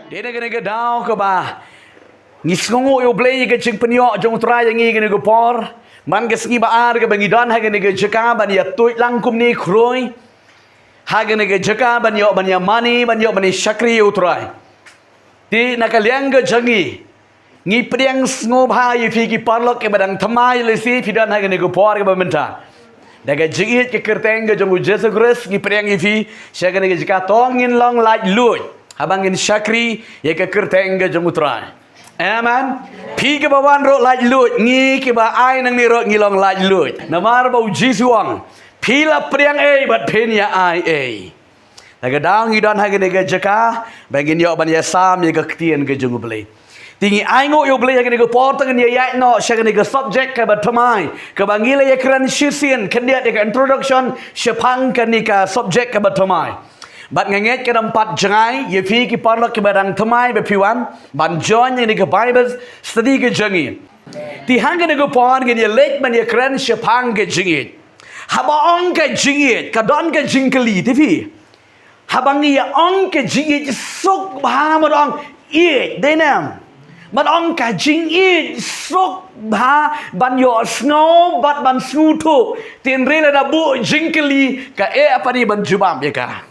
Dia nak kena gedau ke bah. Ngisngongo yo play ke cing penyo jong try yang ngi kena ke por. Man ke sengi baar ke bangi don ha kena ke jeka ban ya tuit langkum ni kroi. Ha kena ke jeka ban yo ban ya mani ban yo ban syakri yo try. Ti nak liang ke jangi. Ngi priang sngo bha yi fi ki parlok ke badang thamai le si fi don ha kena ke por ke bamenta. Daga jigit ke kerteng ke jong Jesus Christ ngi priang yi fi sya kena ke jeka tongin long like lut. Habangin syakri ya ke kerteng ke jong utrai. Amen. Pi ke bawan ro laj lut ngi ke ba ai nang ni ro ngilong laj lut. Namar ba uji suang. Pi la priang bat pen ya ai Laga dang i don ha ke ga jaka bangin yo ban ya sam ya ke ktien ke jong bele. Tingi ai ngo yo bele ya ke por tangan ya no sya ke ga subject ke ba thamai ke bangila ya kran shisian kendia de introduction syapang ke ni ka subject ke ba thamai. Bat nganget ke tempat jangai ye fi ki parlok ke badang thamai be piwan ban join ni ke bible study ke jangi ti hang ke go pon ke ye lek man ye kran syapang ke jingit haba ong ke jingit ka don ke jingkeli ti fi habang ya ong ke jingit sok ba ma ong ye denam man ong ka jingit sok ba ban yo snow bat ban sutu tin rela da bu jingkeli ka apa ni ban jubam ye ka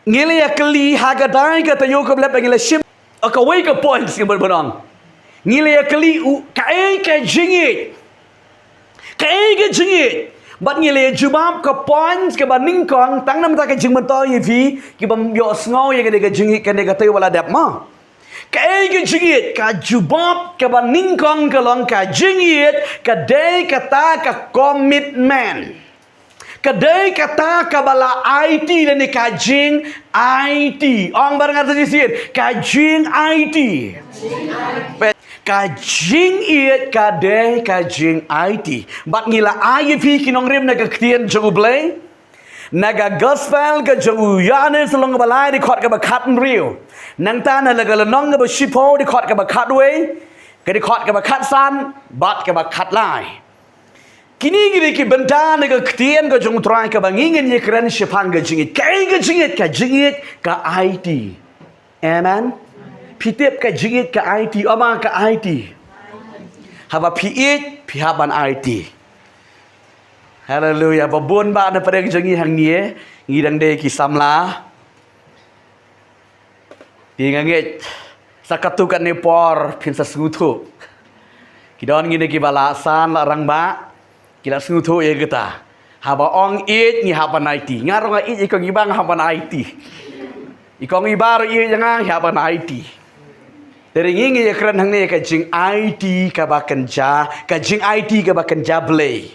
ngile ya keli hagadai kata yo ke belap ngile shim akawai ke points ke berberang ngile ya keli kai ke jingit bat ngile ya jumap ke points ke baning kong tang nam ta ke jing mento ye fi ki bam yo sngo ye ke jingit ke ne kata wala dap ma kai ke jingit ka jubap ke baning kong ke long ka jingit ke dei kata ka commitment kedai kata kabala IT dan ni kajing IT. Orang barang kata disir kajing IT. Kajing iet kadai kajing IT. Bat ngila IFI kinong rim naga ketien jong ublay. Naga gospel ke jong uyane selong balai di kot ke bakatan riu. Nang tanah laga lenong ke basipo di kot ke bakatway. Ke di kot ke bakatsan bat ke bakat lai. Kini gini ki benda nega ketien ke jong trai ke bangingin ye keren syapang ke jingit. Kai ke jingit ke IT. Amen. Pitip ke jingit ke IT. Oma ke IT. Haba piit pihaban IT. Hallelujah. Babun ba na pada jengi hang nie ngidang de ki samla. Tingangit sakatukan ni por pin sa sutu. Kidon ngine ki balasan larang ba. Kila sutu ye kita. Haba ong it ni haba IT. Ngarong it ikong ibang haba IT. Ikong ibar ye jangan haba IT. Dari ngingi ye keren hang ne ka jing IT ka bakenja, ka jing IT ka bakenja blay.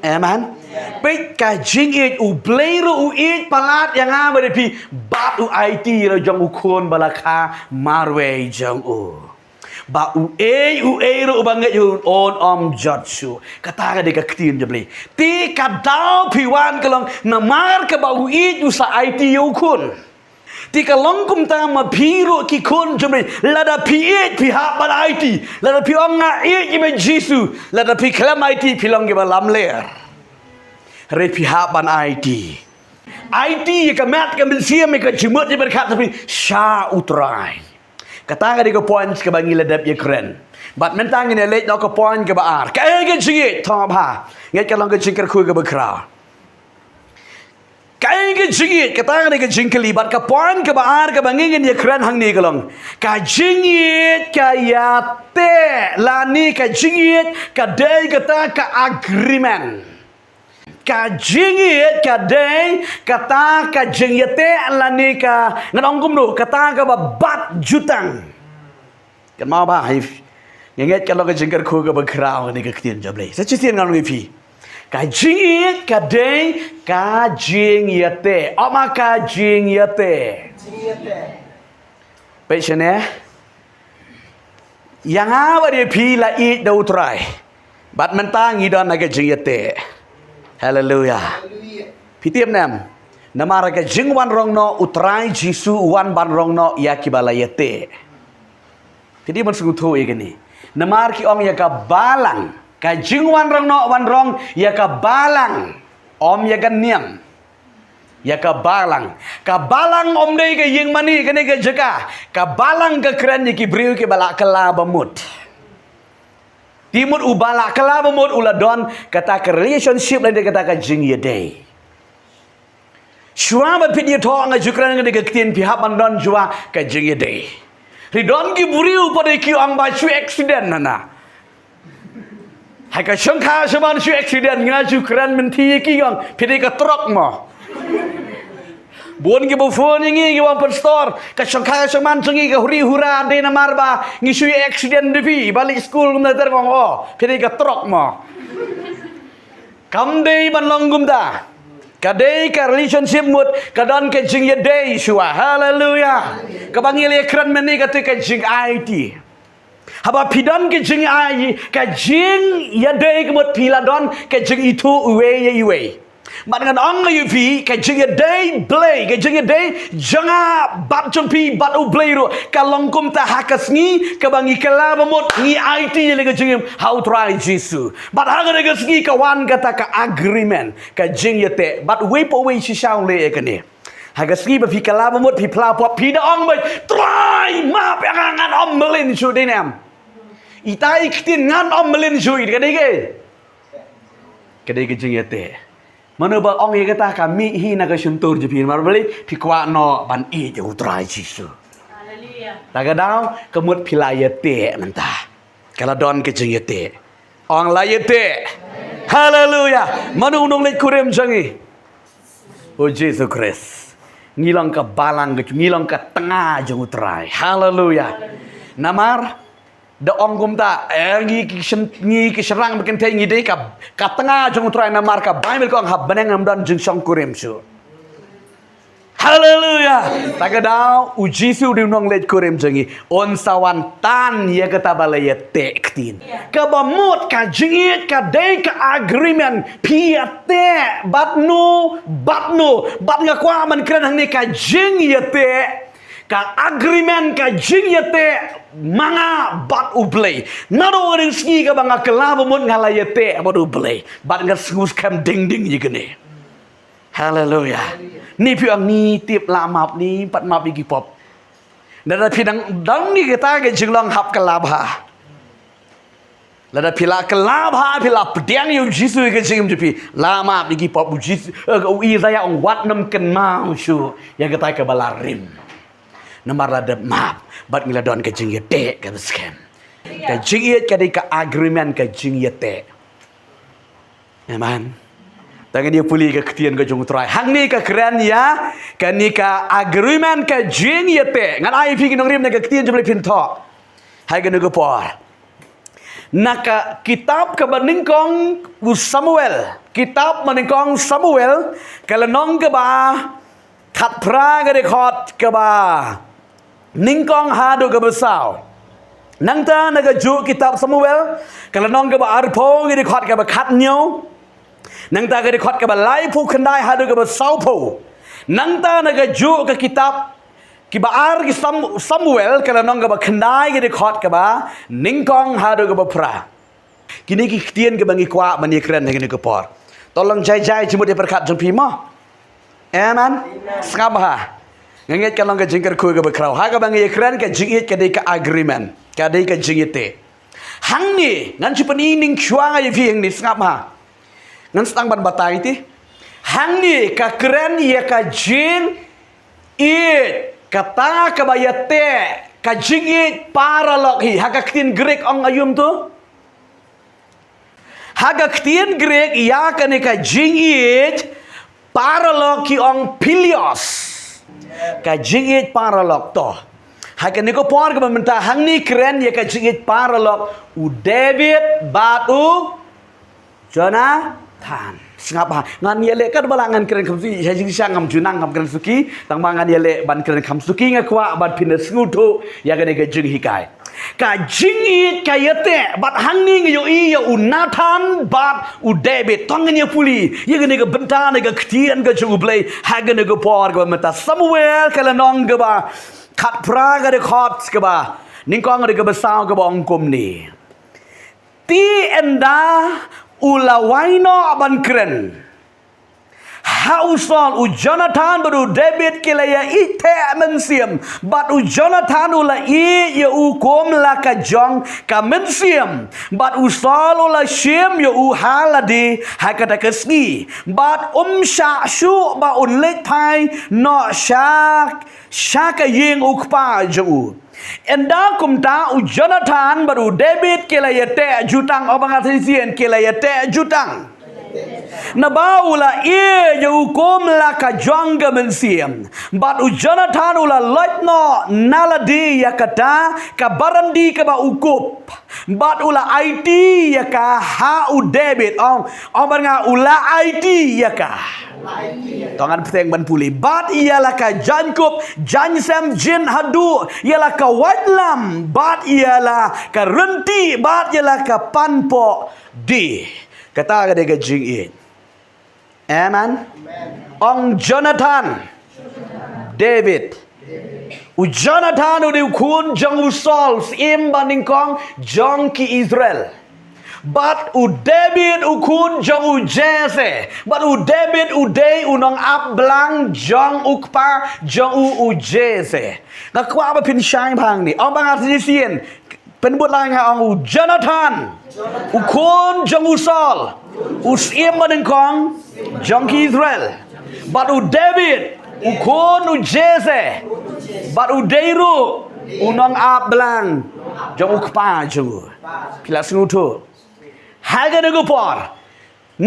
Amen. Pit ka jing it u blay ro u it palat yang ha bare pi bat u IT ro jong ukun balaka marwe jong u. Ba u ro banget yu on om jatsu kata ka de ka ktin je ble ti ka dau piwan kalong namar ka ba u yu sa IT yu kun ti ka longkum ta ma piro ki kun je ble lada pi pi ha ba IT lada pi ong nga i me jisu lada pi klam IT pilong ge ba lam ler re pi ha ban IT ka mat ka ben siam ka jimut je berkat tapi sha utrai kata ka di ko points ke bangi ledap ye keren. Bat mentang ini lek do ko point ke baar. Ka ke jingit top ha. Nget ka long ke jingker khu ke bekra. Ka ke jingit kata ka di ke jingkeli bat ka point ke baar ke bangi ye keren hang ni kalong. Ka jingit ka yate lani ka jingit ka dei kata ka agreement. Ka jingit ka dei kata ka jingyate lani ka ngadong kumdu kata ka bat jutang kan mau ba hif nget kalau ka jingker khu ka bakrao ni ka ktien jable sa chitien ngang pi ka jingit ka dei ka jingyate ama ka jingyate pechene yang apa dia pi la i do try bat mentang idon na ka jingyate. Hallelujah. Pitiam nam. Namara ka jingwan rong no utrai jisu wan ban rong no ya kibalayete. Jadi man sungutu e gani. Namar ki ong ya ka balang. Ka jingwan rong no wan rong ya ka balang. Om ya gan niam. Ya kabalang om dei ke yeng mani kene ke jeka kabalang ke keren ki briu ke balak kela bamut timut ubala kela bamut uladon kata ke relationship lain kata ke jing ye day shua ba pit ye tho nga jukran ke tien pihak mandon jua ke jing ye day ridon ki briu pada ki ang ba chu accident nana hai ka shangkha shaban chu accident nga jukran menti ki ang pit ke trok mo buon ke bufon ngi wang pastor ka sangka saman sengi ka huri hura de na marba ngi sui accident devi balik school gum ter ngong oh pede ka trok mo kam dei ban longgum da ka dei ka relationship mut ka don ke jing ye dei shua hallelujah ka bangil ye kran meni ka te ka jing IT haba pidon ke jing ai ka jing ye dei ka mut pila don ka jing itu uwe ye uwe Dengan orang yupi ke jengya day blay ke jengya day janga bat jumpi bat ublay ro kalongkum ta hakas ngi ke bangi kelabamot ngi IT le ke jengya how try jisu bat haga ke ski kawan kata ka agreement ke jengya te bat we po we si shao le ke ni haga ski ba fi kelabamot fi pla pop fi da ong ba try ma pe ngan om melin chu de nam itai kitin ngan om melin chu ke ni ke jengya te Mana ba ong ye kata kami hi na ka syuntur je pin mar beli pi kwa no ban e je utrai jisu. Haleluya. Taga daw kemut pilayete mentah. Kala don ke jeng yete. Ong layete. Haleluya. Mana unong le kurem jangi. Oh Jesus Christ. Ngilang ka balang ke ngilang ka tengah je utrai. Haleluya. Namar da ong gum ta ngi ki serang bikin te ngi de ka tengah jong trai na marka bible ko ang habbaneng am dan jing song kurim su haleluya taga daw uji su di nong let kurim jangi on sawan tan ye kata balaya te ktin ka bamut ka jingit ka de ka agreement piate batnu bat nga kwa man kren hang ne ka jing ye te ka agreement ka jing ye te manga bat ublay nado ring ski ka banga kelaba mun ngalayete bat ublay bat nga skus kam ding ding yigene haleluya ni pi ang ni tip la map ni pat map igi pop nada pi dang ni kita ke jinglong hap kelaba lada pila kelaba pila pedang yu jisu ke jingim jepi la map igi pop jisu i saya ong wat nam ken mau shu ya kita ke balarim Namar lada map bat ngila don ke jing yete ke scam ke jing yet ke ka agreement ke jing yete amen tangan dia puli ke ketien ke jung try hang ni ke keren ya ke ni ka agreement ke jing yete ngan ai pi kinong rim ke ketien jemle pinto hai ke nego por naka kitab ke baningkong Samuel kitab baningkong Samuel kalau nong ke ba khat pra ke record ke ba Ningkong hadu ke besau. Nangta naga ju kitab Samuel. Kalau nong ke ba arpo ke dikot ke ba kat nyo. Nangta ke dikot ke ba lai pu kendai hadu ke besau po. Nangta naga ju ke kitab ki ba ar ki Samuel kalau nong ke ba kendai ke dikot ke ba ningkong hadu ke ba pra. Kini ki ktien ke bangi kwa mani keren ke por. Tolong jai-jai cuma dia berkat jumpi mo. Amen. Skabha. Nganget kalong ka jingkar ku ka bakraw ha ka bang yekran ka jingit ka de ka agreement ka de ka jingite hang ni ngan chupan ining chuanga ye fi ni ngap ha ngan stang ban batay ti hang ni ka kren ye ka jing it kata ka bayate ka jingit para lok hi ha ka ktin grek ong ayum tu ha ka ktin grek ya ka ne ka jingit para lok ki ong pilios ka jingit paralog to hakan ko por ka menta hangni kren ye ka jingit paralog u David batu Jonathan ngapa ngan yele kan balangan kren kamsi hajing sang ngam junang ngam kren suki tang mangan yele ban kren kam suki ngakwa ban pines ngutu ya ka ga jing hikai ka jingit ka yete bat hangni yo i yo Nathan bat u David tongen ye puli ye ga ga bentana ga ktien ga jublay ha ga ga por ga meta Samuel kala nong ga ba khat pra ga de khot ga ba ningkong ga ba saw ga ba ongkom ni ti enda ulawaino ban kren Hau Saul u Jonathan baru David kilaya ite mensiam. Bat u Jonathan ula ya u kom la ka jong ka mensiam. Bat u Saul ula shim ya u haladi hakata kesni. Bat shu ba un lek pai no shaka ying ukpa ju. Enda kumta u Jonathan baru David kilaya te jutang obang atisien kilaya te jutang. Nabaula ya ukom la ka jonga mensiam. But u Jonathan ula loitno naladi ya kata ka barandi ka ba ukup. But ula IT ya ka ha u David ong nga ula IT ya ka. Tangan peteng ban puli. But ialah ka Jacob Jansam Jin Hadu ialah ka Watlam. But ialah ka Renti. But ialah ka Panpo di. Kata ka dega jing in. Amen. Ong Jonathan David. U Jonathan u kun jong u Saul im banding kong jong ki Israel. But u David u kun jong u Jesse. But u David u day u nong ap blang jong ukpa jong u Jesse. Ngakwa ba pin shine pang ni. Ong bang artisien. เป็นบทลายของอูจนาธานอูคนจงอูซอลอูเสียมมาดึงของจงอิสราเอลบัดอูเดวิดอูคนอูเจเซบัดอูเดรูอูนองอาบลังจงอูกป้าจูพิลาสงูทูหายกันดูปอร์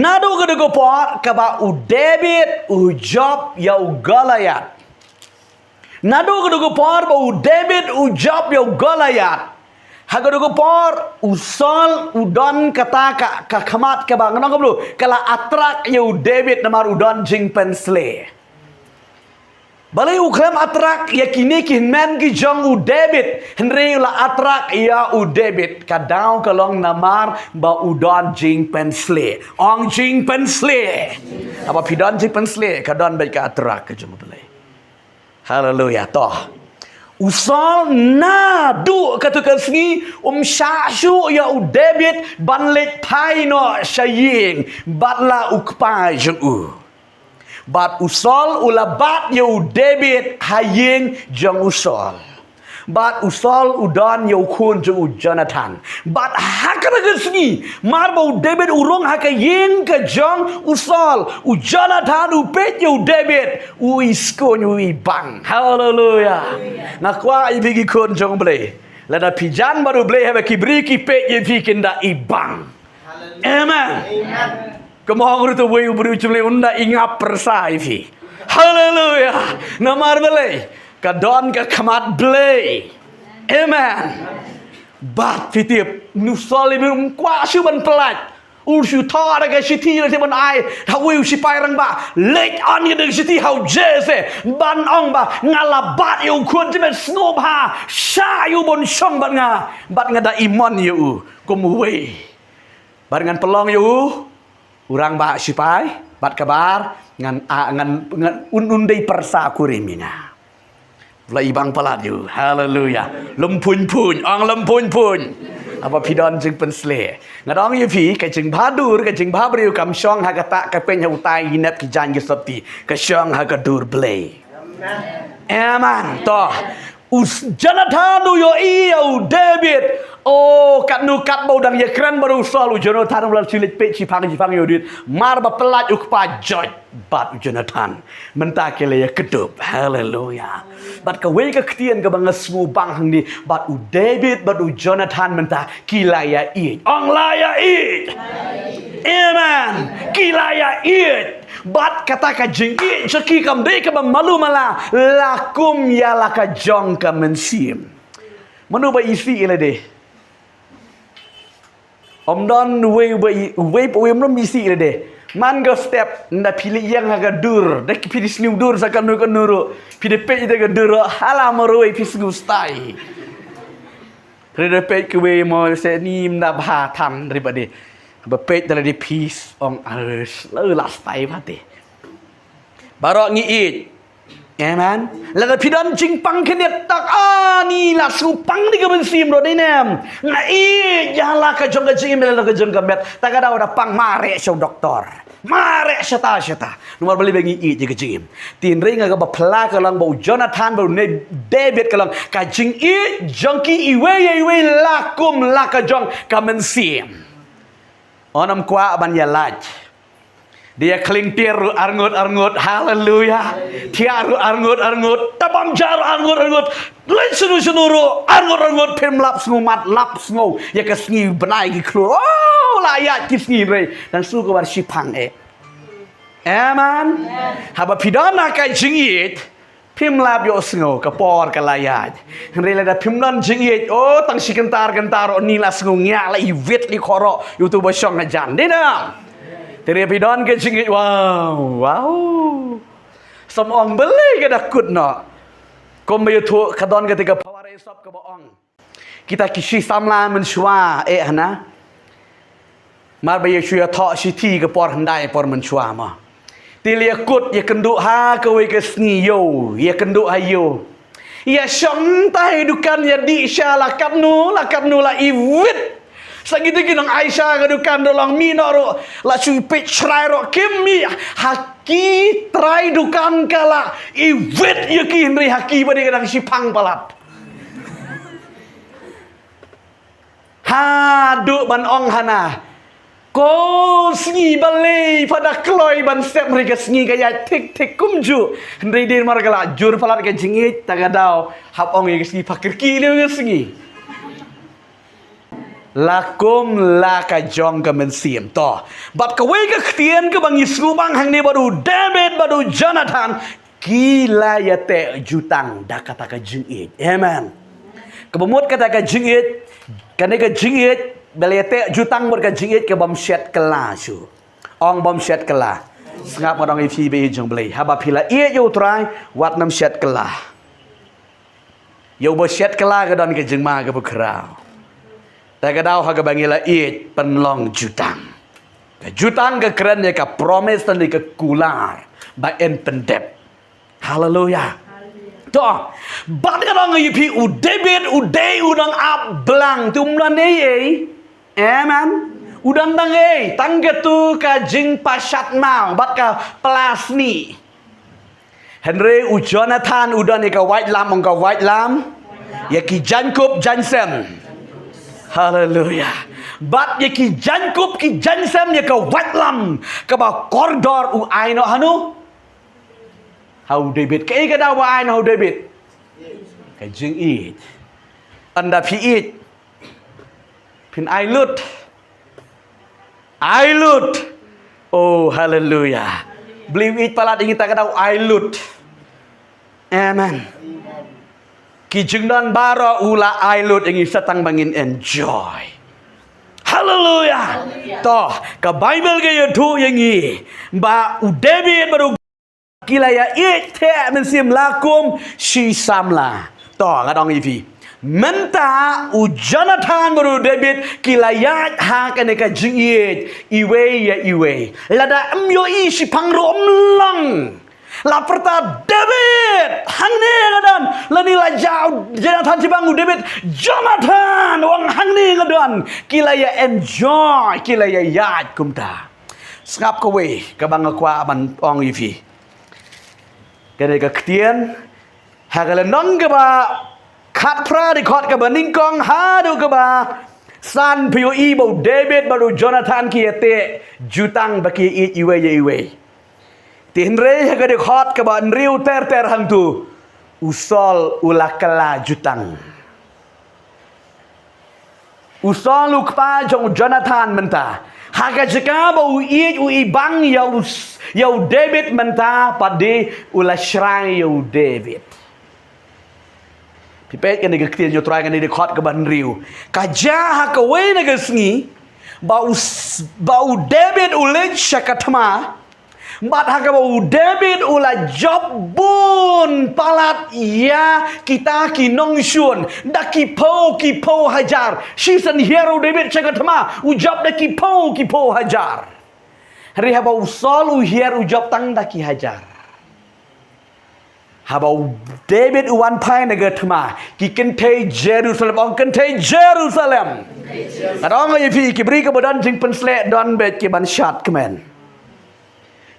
นาดูกันดูปอร์กับอูเดวิดอูจ็อบยาอูกอลายัดนาดูกันดูปอร์กับอูเดวิดอูจ็อบยาอูกอลายัดHagadugo por usol udon kata ka khamat ka bang nong kablu kala atrak yu David namar udon jing pensle balai uklem atrak ya kini kinmen ki jong u David henry la atrak ya u David kadau kalong namar ba udon jing pensle ong jing pensle apa pidon jing pensle kadon baik ka atrak ka jong balai haleluya toh Usal na du katakan sini syashu ya u David banlet pai no shaying batla ukpa jeng bat usal ulabat ya u David haying jeng usal bat usal udan ya ukun jeng u Jonathan bat hakarakan sini marba u David urung hakaying ke jeng usal u Jonathan u pet ya u David u iskon u ibang haleluya nakwa ibigi kon jong ble lada pijan baru ble have kibri ki pe ye fi kinda ibang amen kemong rutu we ubru chule unda ingap persai fi haleluya namar ble kadon ka khamat ble amen bat fitip nusalim kwa shu ban pelat Ursu thọ ra cái city là thế bọn ai thao yêu si pai răng ba late on như đừng city hậu jese ban ong ba ngala bat yêu khuôn chứ bên snob ha sa yêu bon song bạn nga da imon yêu komuwe bat ngan pelong yêu urang ba si pai bat kabar ngan un dei persa kurimina la ibang palat yêu hallelujah lum pun ong lum pun apa pidon jeng pensle ngadong ye phi ka jeng badur ka jeng babriu kam shong ha kata ka pen ha utai hinap ki jan ge sapti ka shong ha ka dur ble amen to us Jonathan yo u David kat nu kat bau dang ye kran baru sol u Jonathan ular cilik pe cipang yo dit mar ba pelat u pa joj bat Jonathan menta kele ye kedup haleluya bat ka we ka ktien ka bang smu bang hang ni bat u David bat u Jonathan menta kilaya i ong laya i amen kilaya i bat kata ka jing i chaki kam de ka bang malu mala lakum ya la ka jong ka mensim manu ba isi ile de om don we mno misi ile de man go step nda pilih yang aga dur dak pilih sniu dur sakan nu nuru pilih pe ida ga dur hala maroi pisgu stai rede pe ke we mo se ni mna bha tham ribade ba pe dala di peace ong ares la stai pate baro ngi it amen laga pidon jingpang kenet tak ni la supang di gaben sim ro dinem na i jala ka jong ga jing la ka jong ga met tak ada pang mare so doktor Mare syata. Nomor beli bagi i je kejim. Tin ring ga ba pla ka lang ba Jonathan ba ne David ka lang ka jing i jongki iwe lakum la ka jong ka men sim. Onam kwa ban ya laj. Dia kelintir arngut, haleluya. Tiaru arngut, tabam jar arngut. Lain senuru, arngut, pem lap sengumat, lap sengu. Ya kesngi benai ki kru. Oh, layak kisngi re. Dan su ko war sipang Amen. Haba pidana kai jingit. Pim lap yo sengu kapor ka layat. Henry lada pim non jingit. Oh, tang si kentar nila sengu ngya la iwit li koro. YouTube syong ngajan. Dina. Teri pidon ke jingit wow. Some beli ke dakut no. Kom bayu tu kadon ketika paware sop ke boong. Kita kisi samla menshwa hana. Mar bayu syua thok siti ke por handai por menshwa ma. Tilia kut ya kenduk ha ke we ke sni yo, ya kenduk ayo. Ya syong tai dukan ya di syalakat nu la iwit. Segitu kinong Aisyah kadukan dolang minoro la cui pet cerai ro kemi haki try dukan kala iwit yakin ri haki pada kadang sipang palat. Duk ban ong hana. Ko sngi balai pada kloi ban step mereka sngi kaya tik kumju. Hendri dir margala jur palat ke jingit tagadau hap ong ye sngi pakir ki le sngi. Lakum la ka jong ka men sim to. Bat ka we ka ktien ka bang Yesu bang hang ni baru David baru Jonathan kila ya te jutang da kata ka jingit. Amen. Kebemut kata ka jingit kane ka jingit bele te jutang bot ka jingit ke bom set kela su. Ong bom set kela. Sengap orang ifi be jong beli. Haba pila ie yo try wat nam set kela. Yo bo set kela ka don ka jingma ka bukrau. Tak kadau haga bangila it penlong jutang. Ke jutang ke keren ya ke promise dan ke kular ba en pendep. Haleluya. Toh, bat kadang yipi udebet udei udang ablang tumlan Amen. Udang dang tangga tu ka jing pasat mau bat ka plasni. Henry Jonathan udan ka white lam ka white lam. Ya ki Jacob Jansen. Haleluya. Bat ye ki Jacob ki Jansem ye ka watlam ka ba koridor u aino hanu. How David ka ka daw aino how David. Ka jing it. Anda pi it. Pin ailut. Oh haleluya. Believe it palat ingin tak daw ailut. Amen. Ki jengdan bara ula ailut ingin setang bangin enjoy. Haleluya. Toh, ke Bible ke yutu yangi. Ba u David baru kila ya ite mensim lakum si samla. Toh, kadang ifi. Menta u Jonathan baru David kila ya ha kene ka jingit iwe. Lada amyo i si pangrom lang. La perta David hang ni ngadan lani la jauh Jonathan cibangu David Jonathan wang hang ni ngadan kila ya enjoy kila ya yat kumta skap ko we ka bang kwa man ong ifi kene ka ktien hagala nong ka ba khat pra di khot ka ba ning kong ha du ka ba san pyo i bo David baru Jonathan kiete jutang baki iwe Tinre haga de khot ke ban riu ter hang tu usol ulakala jutang. Usol ukpa jong Jonathan menta. Haga jeka ba u bang yau David menta pade ulashrang yau David. Pipet kan de ktir yo try kan de khot ke ban riu. Kaja ha ka we na gasngi ba u David ulen syakatma. Mat hakabau David ula job bun palat ya kita kinong syun da kipo hajar season hero David cakatma u job da kipo hajar hari habau sol u hero job tang da ki hajar habau David uwan pai nagatma ki kente Jerusalem ong kente Jerusalem adong ye pi ki bri ka bodan jing pensle don bet ki ban shat kemen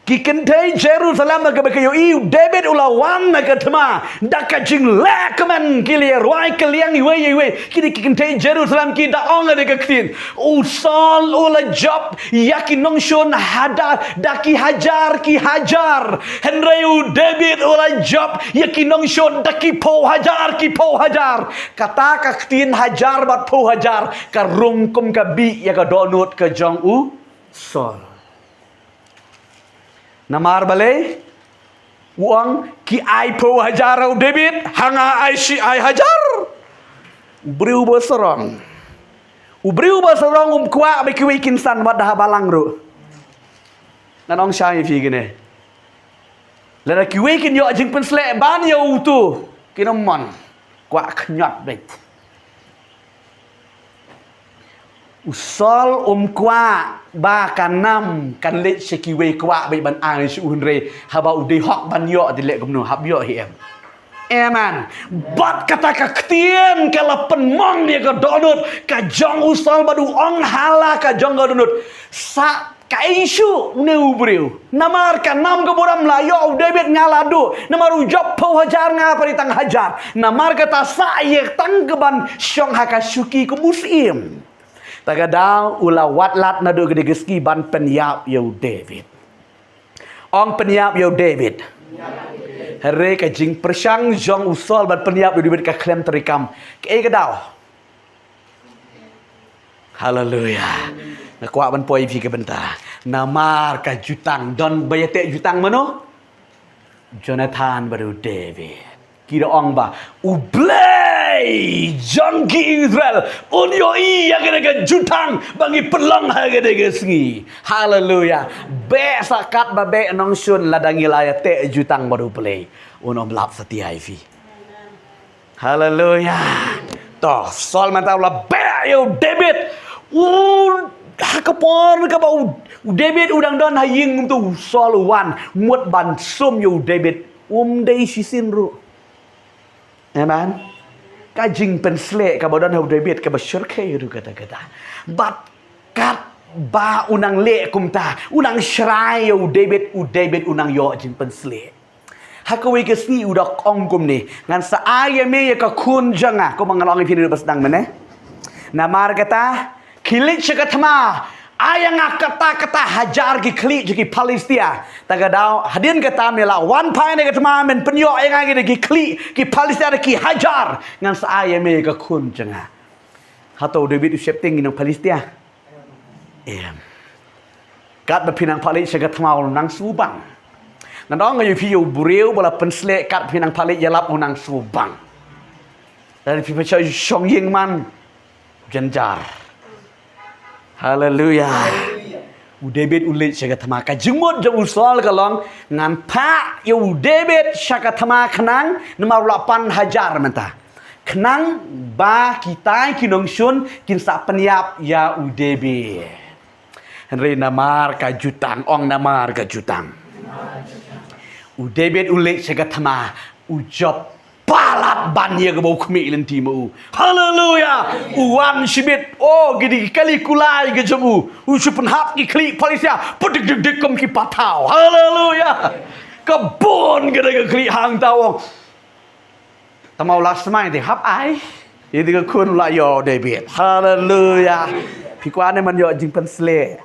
Kikendai Jerusalem na kabakayo iu David ulawan na katama daka jing lekaman kilia ruai kaliang iwe kini kikendai Jerusalem ki da onga de kaktin usal ula job yakin nongshon hada daki hajar ki hajar henreu David ula job yakin nongshon daki po hajar kata kaktin hajar bat po hajar karungkum kabi ya ka donut ka jong u sol Namar balai uang ki ai po hajar David hanga ai si ai hajar ubriu berserang kuat bagi wikin san wadah balang ru nanong syai fi gini lada ki wikin yo jing pen slek ban yo tu kinomon kuat knyot bet usol kuat ba kanam kan lek sekiwe kuat bai ban ang su hunre haba udai hok ban yo di lek gumno hab yo hem amen bat kata ka ktien kala penmong dia ka donut ka jong usol badu ong hala ka jong donut sa ka isu ne ubriu namar ka nam ka boram la yo David ngaladu namar ujop po hajar nga paritang hajar namar kata sa ye tanggaban syong hakasuki ku musim Tagadang ula watlat na do gede geski ban penyap yo David. Ong penyap yo David. Hare ka jing persang jong usol ban penyap yo David ka klem terikam. Ke gadau. Haleluya. Na kuat ban poi fi ke benta. Namar ka jutang don bayate jutang mano? Jonathan baru David. Kira ong ba ublay jongki Israel unyo iya kena jutang bangi pelong hagade gesngi haleluya be sakat ba be nong sun ladangi laya te jutang baru play unom lap setia ifi haleluya toh sol mantap la be yo David hakapon ka ba David udang don haying tu sol wan mut ban sum yo David dei sisin ru Amen. Kajing penslek kabodon hau David ka basyurke ru kata-kata. Bat kat ba unang le kumta, unang syrai David unang yo jing penslek. Hakawi kesni udak ong kum ni. Ngan sa ayame ka kun janga ko mangalong pinu pasdang mene. Namar kata kilit syakatma ayang kata-kata hajar ki klik ki Palestina tagadau hadin kata mela wan pai ne kata men penyo yang agi ki klik ki Palestina ki hajar ngan sa ayame ka kun janga hatau David shifting nang Palestina kat ba pinang Palestina ka tama nang subang nandong ngai piu buriu bala penslek kat pinang Palestina yalap nang subang dari pi pachai shong ying man janjar Haleluya. David ulit syakatama ka jengmut jeng usol kalong ngan pa yo David syakatama kenang nama 8 hajar menta. Kenang ba kita kinong syun kin sa penyap ya David. Henry namar ka jutang ong namar ka jutang. David ulit syakatama ujop palat bannya ke bau kemi lenti mu. Haleluya. Uwan sibit. Oh gidi kali kulai ke jamu. Usupen hap ki klik Malaysia. Pudik dik dik kem ki patau. Haleluya. Kebun gede ke klik hang tawong. Tamau last mai ti hap ai. Itu ke kun la yo David. Haleluya. Pikwan man yo jing pensle.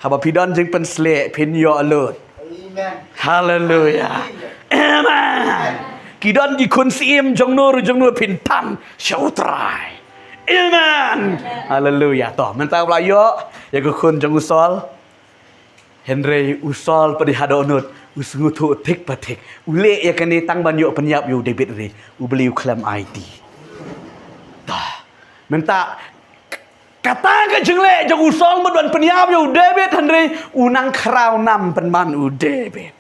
Haba pidon jing pensle pin yo alert. Amen. Haleluya. Amen. Kidan di konsim jong nur pin pan syautrai. Amen. Haleluya. Toh mentau la yo ya ke kun jong usol. Henry usol padi hadonut usngutu tik patik. Ule ya kene tang ban yo penyap yo David re. Ubeli uklam IT. Toh menta kata ke jengle jong usol ban penyap yo David Henry unang krau nam penman u David.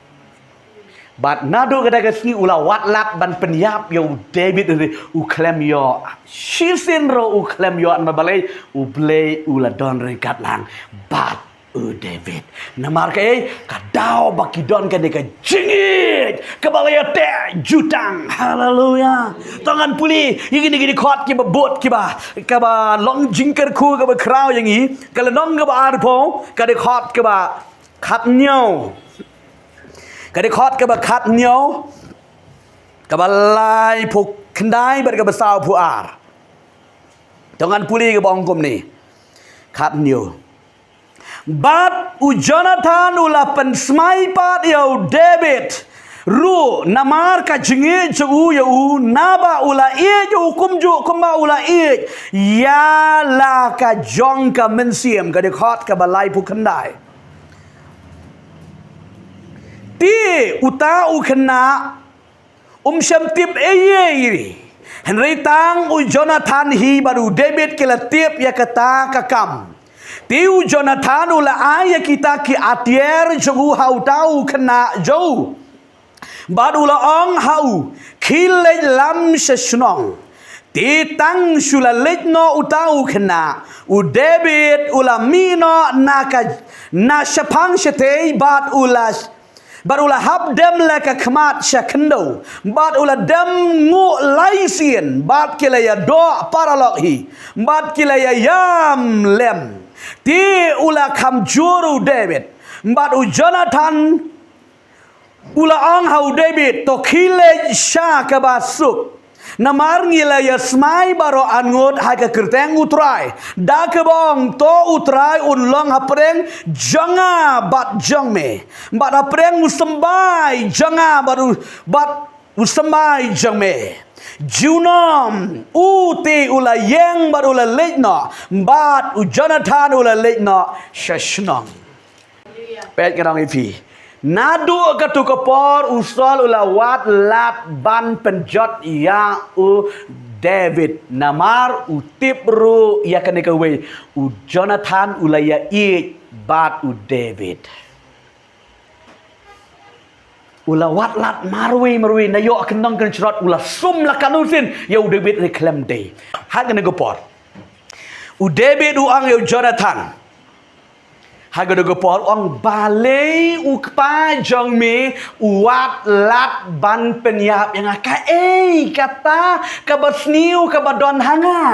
Bat nado kada kasi ula watlat ban penyap yo David re uklem yo shisin ro uklem yo an mabalay ublay ula don re katlang bat David namar kay kadao bakidon kada ka jingit kabalay te jutang haleluya tangan puli gini khot ki ba bot ki ba ka ba long jingker ku ka ba kraw yang i kala nong ka ba arpo kada khot ka ba khát nhau cái đấy khót cái bà khát nhau cái bà lai phục khăn đáy bật cái bà sao phụ ả trong ăn puli cái bóng cùng này khát nhau bat u Jonathan u la pen smai pat yo David ru namar ka jingi ju yo u naba u la ie ju kum ju kumba u la ie ya la ka jong ka mensiem ka de khot ka balai pu khandai ti uta u khna sham tip ye Henry tang u Jonathan hi baru David kila tip ya kata ka kam Tiu Jonathan ula aya kita ki atier jogu hau tau kena jau. Bad ula ong hau kilej lam sesnong. Ti tang sula lejno utau kena. U David ula mino na syapang syetei bad ula hab dem leka kemat syakendo. Bad ula dem ngu laisien. Bad kilaya do paraloghi. Bad kilaya yam lem. Ti ula kam juru David. Bat u Jonathan ula ang hau David to khile sha ka basuk. Namar ngila ya smai baro angut ha ka kerteng utrai. Da ke bong to utrai un long hapreng janga bat jangme. Bat hapreng usembai janga bat usembai jangme. Junom uti ula yang bar ula lejno bat u Jonathan ula lejno shashnong pet kerang ipi nadu katu kapor usol ula wat lat ban penjot ya u David namar u tipru ya kanekawe u Jonathan ula ya i bat u David ula wat lat marwi na yo kenong kan cerot ula sum la kanusin ya u David reclaim day ha kan go por u David u ang yo Jonathan ha kan go por ong balei u pa jong me u wat lat ban penyap yang ka kata ka basniu ka badon hanga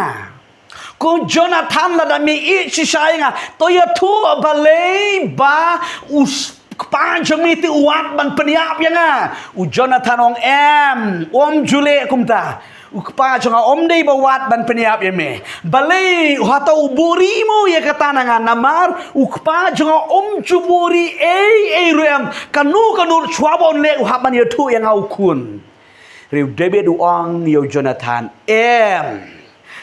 ko Jonathan la da mi I sisai nga to ya tu balei ba us Panjang miti uat ban peniap yang u Jonathan ong om jule kumta u panjang om dei bawat ban peniap yang me balai hata uburi mo ya kata nanga namar u panjang om juburi rem kanu chwabon le u haban ya tu yang au kun riu David u ong yo Jonathan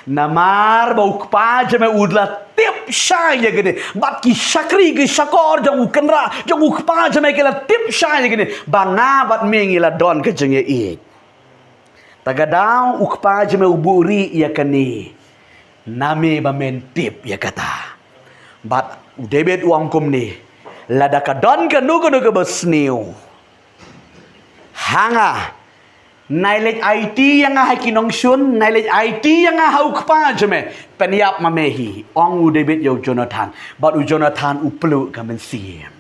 namar bau paja me udla tip syai ya gini bat ki syakri ki syakor jang kenra jang paja me kila tip syai ya gini banga bat mengila don ke jenge I tagadau paja me uburi ya kani name ba men tip ya kata bat David uang kum ni lada ka don ke nugo besniu hanga Nailej IT yang hai kinong sun, nailej IT yang hau kpa jeme peniap mamehi ong u David yo Jonathan, bat u Jonathan u pelu kamen siem.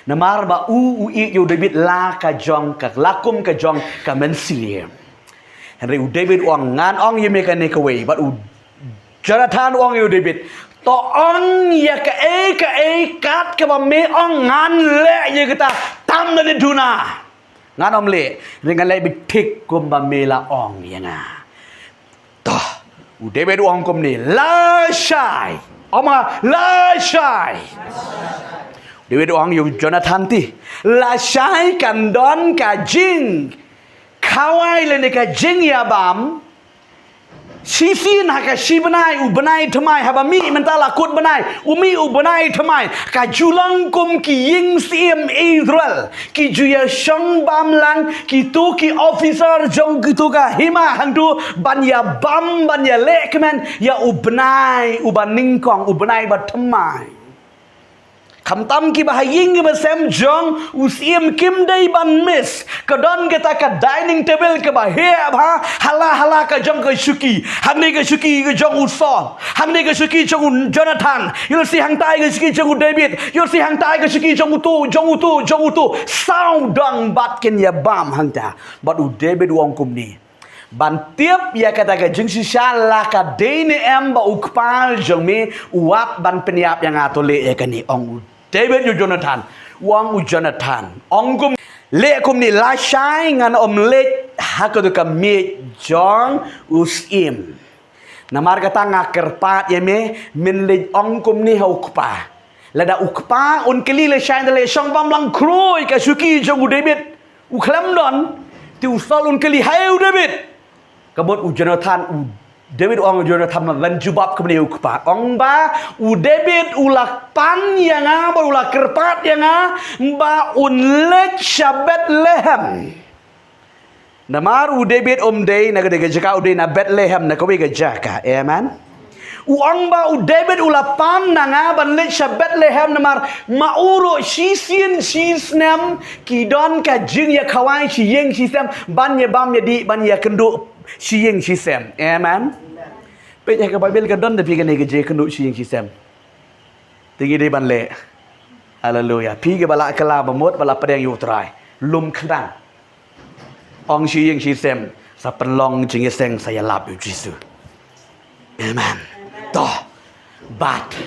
Namar ba u I yo David la ka jong ka lakum ka jong kamen siem. Henry u David ong ngan ong ye meka ne kaway, bat u Jonathan ong yo David to ong ya ka kat ka ba me ong ngan le ye kata tam na duna. Ngan om le dengan le bitik kum ba mela ong yanga toh u David ong kum ni la shai oma la shai David ong yu Jonathan ti la shai kan don ka jing kawai le ne ka jing ya bam Sisin haka si benai u benai temai haba mi mentala kut benai umi u benai temai ka julang kum ki ying siem Israel ki juya shong bam lang ki tu ki officer jong ki tu ka hima hang tu ban ya bam ban ya lekmen ya u benai u ban ningkong u benai ba temai Kam tam ki bahaying ki basem jong usiem kim day ban miss kadon kita ka dining table ke bahaya ha hala ka jong ka shuki hamne ka shuki ka jong usol hamne ka shuki jong Jonathan you'll see hang tai ka shuki jong David you'll see hang tai ka shuki jong utu sound dong bat ken ya bam hang ta bat u David wong kum ni ban tiap ya kata ka jeng sisa la ka dene ba ukpal jong me uap ban peniap yang atole ya kani ong David yo Jonathan wang u Jonathan ongkum le kum ni la shai ngan let hakatu ka me jong usim namar kata ngakerpat ya min le ongkum ni haukpa lada ukpa un keli le shai le shong bam lang kroi ka suki jong u David u khlam don ti u sol un keli hai u David kabot u Jonathan u David ong Jonathan lan jubab ke beliau kepat ong ba u David ulak pan yang ba ulak kerpat yang ba unlet syabat lehem namar u David day na gede jaka u na Bethlehem na kawi jaka amen u ong ba u David ulak pan na ban let syabat lehem namar mauro sisien sisnem kidon ka jing ya kawai si yeng sisem ban ya bam ya di ban ya kendu Siyeng sisem, amen. Pejah ke Bible ke don tapi kene ke je kendu siyeng sisem. Tinggi di ban le. Haleluya. Pi ke bala kala bamut bala pedang yu trai. Lum kran. Ong siyeng sisem sa penlong jing seng saya lap yu Yesus. Amen. Toh. Bat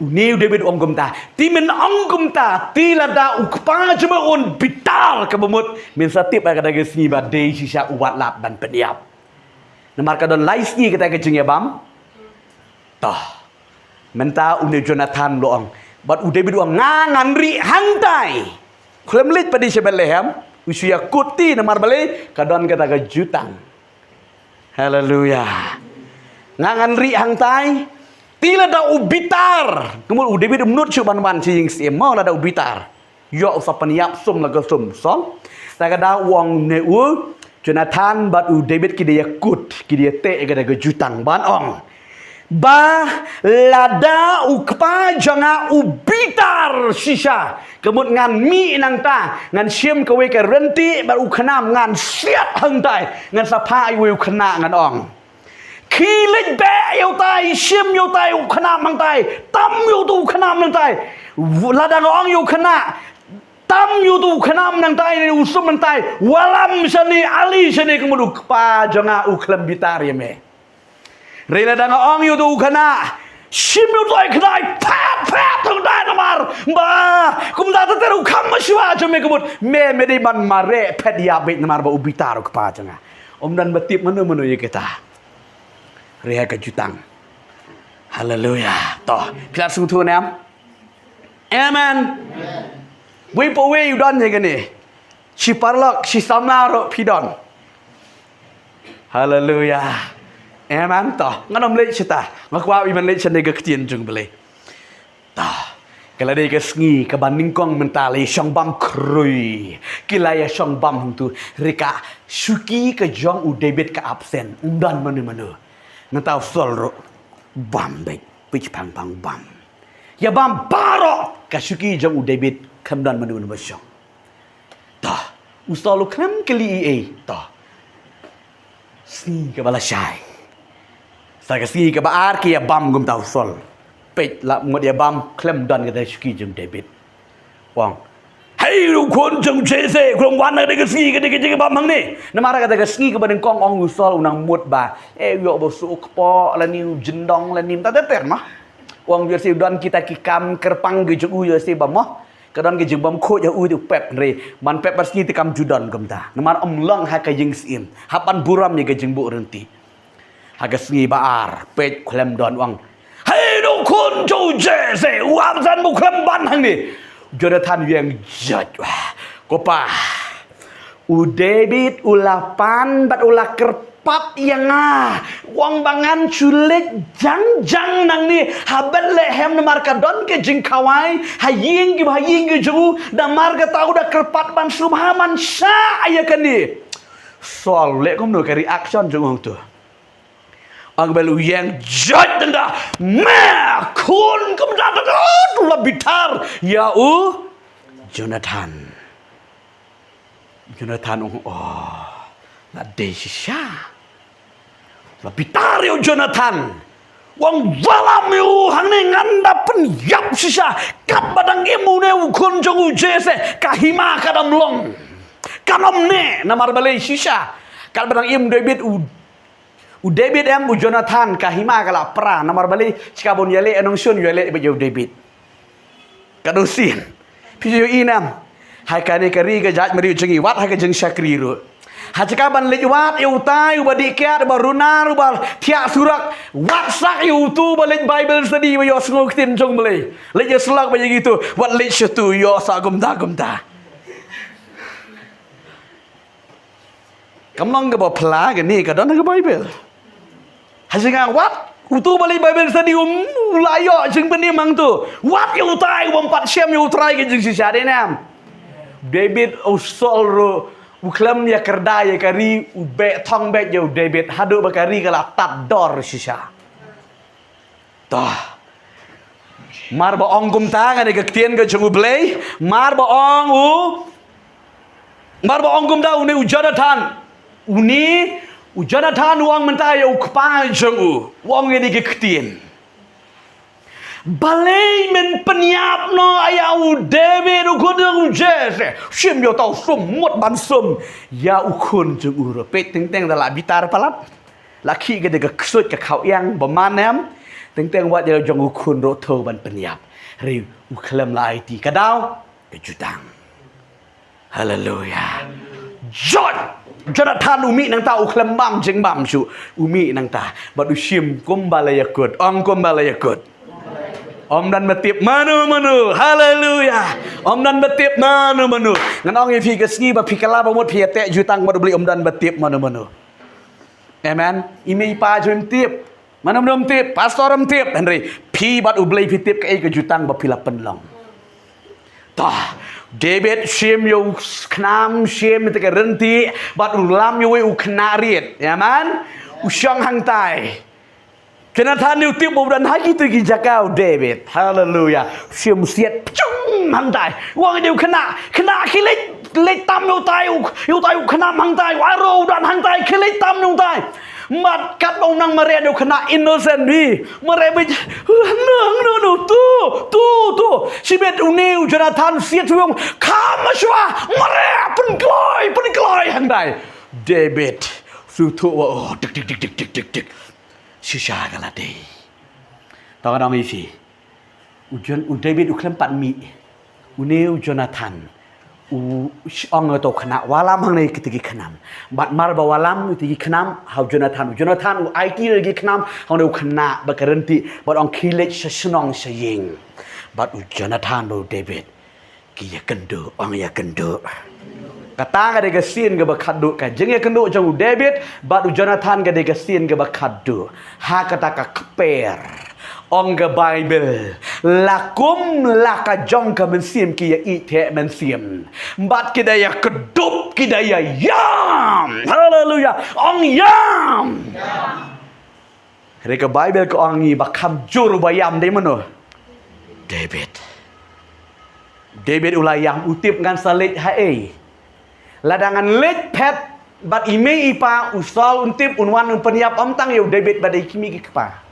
Uniu David ong gumta. Ti men ong gumta. Ti lada ukpa cuma on bitar ke bamut. Min satip ada gesni ba dei sisa uwat lap dan peniap. Namar kadon laisni kita kejeng ya bam. Toh. Menta uni Jonathan loong. Bat u David uang ngangan ri hangtai. Kulemlit pada Bethlehem. Usia kuti namar balik. Kadon kata kejutang. Haleluya. Ngangan ri hangtai. Tila da ubitar. Kemudian u David menurut cuban wan si yang mau la da ubitar. Yo usah peniap sum laga sum sol. Tak ada uang ne u Jonathan bat u David ki dia kut ki dia te ga da jutang ban ong. Ba lada u kpa janga ubitar sisa. Kemudian ngan mi nang ta ngan siem kawe ke renti bat u khanam ngan siat hang tai ngan sapa u khana ngan ong. Khi lệch bẹ yêu tai xiêm yêu tai u khana mang tai tam yêu tu khana mang tai là đang ong yêu khana tam yêu tu khana mang tai ni usum mang tai walam sani ali sani kemudu pa janga u klam bitar ya me rela đang ong yêu tu khana xiêm yêu tai khana pat thong dai namar ba kum da ta teru kham shwa jame kemud me di ban mare pet ya bit namar ba u bitar ku pa janga om dan betip manu ye kita Reha kejutang. Haleluya. Toh, pilat sung tu nam. Amen. We po we you don ye gani. Si parlok si samnaro pidon. Haleluya. Amen. Toh, nganom le cita. Ngakwa iman le cende ke ketien jung bele. Toh, kalau dia ke sengi ke banding kong mentali syong bam krui. Kila ya syong bam tu rika suki ke jong u David ke absen. Undan manu-manu. Natau solro bam baik pitch pang bam ya bam baro kasuki jong u David kamdan manu basyong ta ustalu kam keli ta si ke bala syai sa ke si ke baar ke ya bam gum tau sol pet la mod ya bam klem dan ke kasuki jong David wang Hei lu kon jong jese krong wan na de si ke de bam hang ni namara kata ke si ke baden kong ong usol unang mut ba yo bo su kpo la ni jendong la nim ta ter mah wong biar si don kita kikam kerpang ge ju yo si bam mah kadon ge jeng bam kho ya u tu pep re man pep pas ni tikam judon gam ta namar om long ha ka jeng sim hapan buram ye ge jeng bu renti ha ga si baar pet klem don wang Hei lu kon jong jese wam san bu klem ban hang ni Jonathan yang jat kopa u David ulapan bat ulah kerpat yang wang bangan culik jang nang ni habat lehem na marka don ke jingkawai haying ke jung da marga tahu da kerpat ban subhaman sya ayakan ni soal lek kom no ke reaction jung tu ang belu yang jat tenda me kun kum da lebih tar ya Jonathan la desha lebih tar ya Jonathan wang walam yu hang ni nganda pen yap sisa kap badang imu ne ukun jong ujese kahima kadam long kanom ne namar balai sisa kal badang im David u David u Jonathan kahima kala pra namar bali cikabon yale anong sun yale be David kadusin พี่อยู่อีนำให้การในกรีก็ยัดมาดิวจังอีวัดให้กันจังชักรีรู้หากการบันเลจวัดอยู่ใต้อุบัติแก่บารุนารุบาเทียสุรักวัดสักอยู่ตู้บันเลจไบเบิลสตีมายอสงกตินจงบันเลเลจสลักไปอย่างituวัดเลจtuยอสากมตากำลังก็บอกพลากันนี่ก็ดอนกับไบเบิลหากการวัดutuh balik Bible study layak jeng benih mang tu wat you try bompat syam you try ke jeng sisa denam David usol ro uklam ya kerda ya kari ube thong bet yo David hadu bakari kala tat dor sisa tah mar ba ong kum ta ngane ke tien ke jeng ublei mar ba ong kum da uni Jonathan uni Jonathan uang mentaya ukpa jengu uang ini keketien balai men penyap no ayau David ukun jese sim yo tau semut ban sem ya ukun jengu repet teng dalam bitar palat laki ke de kesut ke kau yang bemanam teng wat yo jeng ukun ro tho ban penyap ri uklam lai ti kadau ke jutang haleluya Jonathan umi nang ta uklam bam jeng bam su umi nang ta badu sim kum balayakut ong kum balayakut om dan betip manu haleluya om dan betip manu ngan ong fi ke sngi ba pikala ba mot phi te jutang badu beli om dan betip manu amen imi pa jum tip manu tip pastor tip henry phi badu beli phi tip ke jutang ba pila penlong tah David sim yo knam sim te ke renti bat ulam yo u knarit ya man usyang hang tai Jonathan ni tip bo dan haki tu gi jakau David haleluya sim siat chung hang tai wang dia kena kilit tam yo tai u kena hang tai waro dan hang tai kilit tam yo tai mat kat bông năng mare đều kena innocent đi mare bây no tu si bet uniu Jonathan siat tuong kama shwa mare pen kloi hang dai David su thu wa tik si sha kala dei tao kan mi fi David uklam pat mi uniu Jonathan ong to khana walam hang nei kitigi khanam bat mar ba walam kitigi khanam how Jonathan IT gi khanam hang no khana ba garanti bat ong khilech shnong saying bat Jonathan bo David ki ya kendo ong ya kendo kata ga de gasin ga ba khadu ka jeng ya kendo jong David bat Jonathan ga de gasin ga ba khadu ha kata ka kper ong ga Bible lakum laka jong ka mensim ki ya ite mensim bat kidaya kedup kidaya yam haleluya ong yam reka Bible ko ong ni bakam juru bayam de mano David ulayam utip ngan salit hae ladangan let pet bat ime ipa usol untip unwan peniap om tang yo David badai kimi ki kapa